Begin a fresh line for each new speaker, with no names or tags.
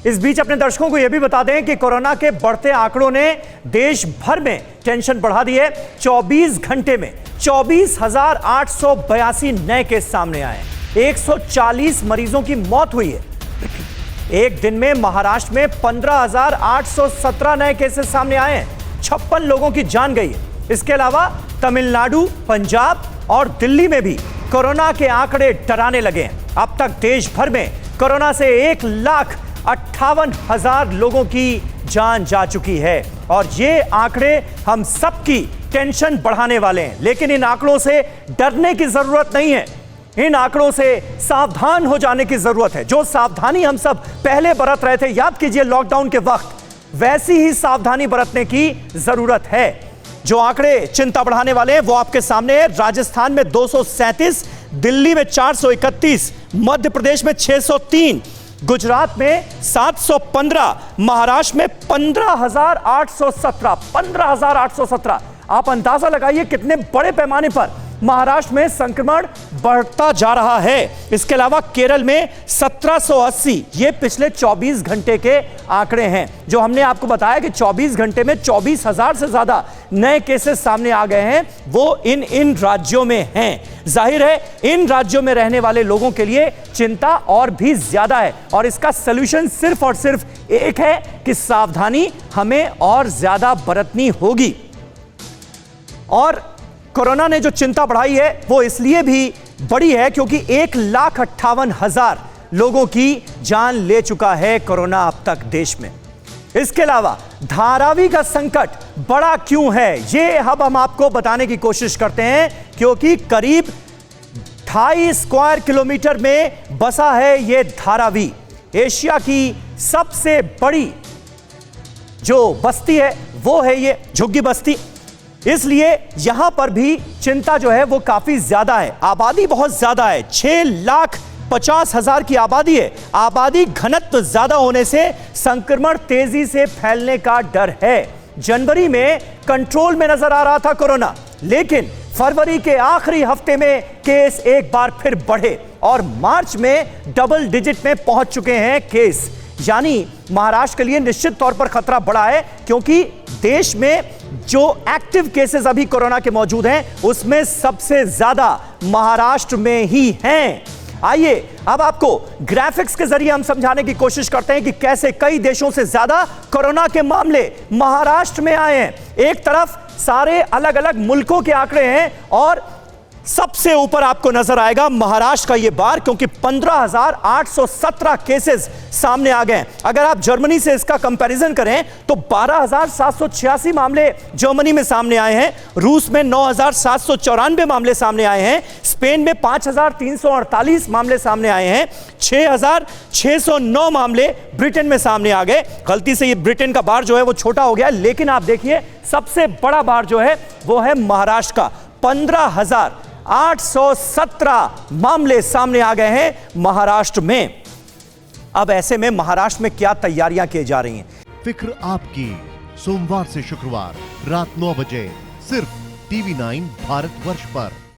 इस बीच अपने दर्शकों को यह भी बता दें कि कोरोना के बढ़ते आंकड़ों ने देश भर में टेंशन बढ़ा दी है। 24 घंटे में 24,882 नए केस सामने आए, 140 मरीजों की मौत हुई है। एक दिन में महाराष्ट्र में 15,817 नए केसेस सामने आए हैं, 56 लोगों की जान गई है। इसके अलावा तमिलनाडु, पंजाब और दिल्ली में भी कोरोना के आंकड़े डराने लगे हैं। अब तक देश भर में कोरोना से 1,58,000 लोगों की जान जा चुकी है और ये आंकड़े हम सबकी टेंशन बढ़ाने वाले हैं। लेकिन इन आंकड़ों से डरने की जरूरत नहीं है, इन आंकड़ों से सावधान हो जाने की जरूरत है। जो सावधानी हम सब पहले बरत रहे थे, याद कीजिए लॉकडाउन के वक्त, वैसी ही सावधानी बरतने की जरूरत है। जो आंकड़े चिंता बढ़ाने वाले हैं वो आपके सामने है। राजस्थान में 237, दिल्ली में 431, मध्य प्रदेश में 603, गुजरात में 715, महाराष्ट्र में 15,817। आप अंदाजा लगाइए कितने बड़े पैमाने पर महाराष्ट्र में संक्रमण बढ़ता जा रहा है। इसके अलावा केरल में 1780, ये पिछले 24 घंटे के आंकड़े हैं। जो हमने आपको बताया कि 24 घंटे में 24,000 से ज्यादा नए केसेस सामने आ गए हैं, वो इन राज्यों में हैं। जाहिर है इन राज्यों में रहने वाले लोगों के लिए चिंता और भी ज्यादा है और इसका सलूशन सिर्फ और सिर्फ एक है कि सावधानी हमें और ज्यादा बरतनी होगी। और कोरोना ने जो चिंता बढ़ाई है वो इसलिए भी बड़ी है क्योंकि 1,58,000 लोगों की जान ले चुका है कोरोना अब तक देश में। इसके अलावा धारावी का संकट बड़ा क्यों है, ये अब हम आपको बताने की कोशिश करते हैं। क्योंकि करीब 2.5 स्क्वायर किलोमीटर में बसा है ये धारावी। एशिया की सबसे बड़ी जो बस्ती है वो है ये झुग्गी बस्ती, इसलिए यहां पर भी चिंता जो है वो काफी ज्यादा है। आबादी बहुत ज्यादा है, 6,50,000 की आबादी है। आबादी घनत्व ज्यादा होने से संक्रमण तेजी से फैलने का डर है। जनवरी में कंट्रोल में नजर आ रहा था कोरोना, लेकिन फरवरी के आखिरी हफ्ते में केस एक बार फिर बढ़े और मार्च में डबल डिजिट में पहुंच चुके हैं केस। यानी महाराष्ट्र के लिए निश्चित तौर पर खतरा बढ़ा है क्योंकि देश में जो एक्टिव केसेस अभी कोरोना के मौजूद हैं उसमें सबसे ज्यादा महाराष्ट्र में ही हैं। आइए अब आपको ग्राफिक्स के जरिए हम समझाने की कोशिश करते हैं कि कैसे कई देशों से ज्यादा कोरोना के मामले महाराष्ट्र में आए हैं। एक तरफ सारे अलग अलग मुल्कों के आंकड़े हैं और सबसे ऊपर आपको नजर आएगा महाराष्ट्र का ये बार, क्योंकि 15,817 केसेस सामने आ गए। अगर आप जर्मनी से इसका कंपैरिजन करें तो 12,786 मामले जर्मनी में सामने आए हैं, रूस में 9,794 मामले सामने आए हैं, स्पेन में 5,348 मामले सामने आए हैं, 6,609 मामले ब्रिटेन में सामने आ गए। गलती से ये ब्रिटेन का बार जो है वो छोटा हो गया, लेकिन आप देखिए सबसे बड़ा बार जो है वो है महाराष्ट्र का। 15,817 मामले सामने आ गए हैं महाराष्ट्र में। अब ऐसे में महाराष्ट्र में क्या तैयारियां की जा रही हैं?
फिक्र आपकी, सोमवार से शुक्रवार रात 9 बजे सिर्फ TV9 भारतवर्ष पर।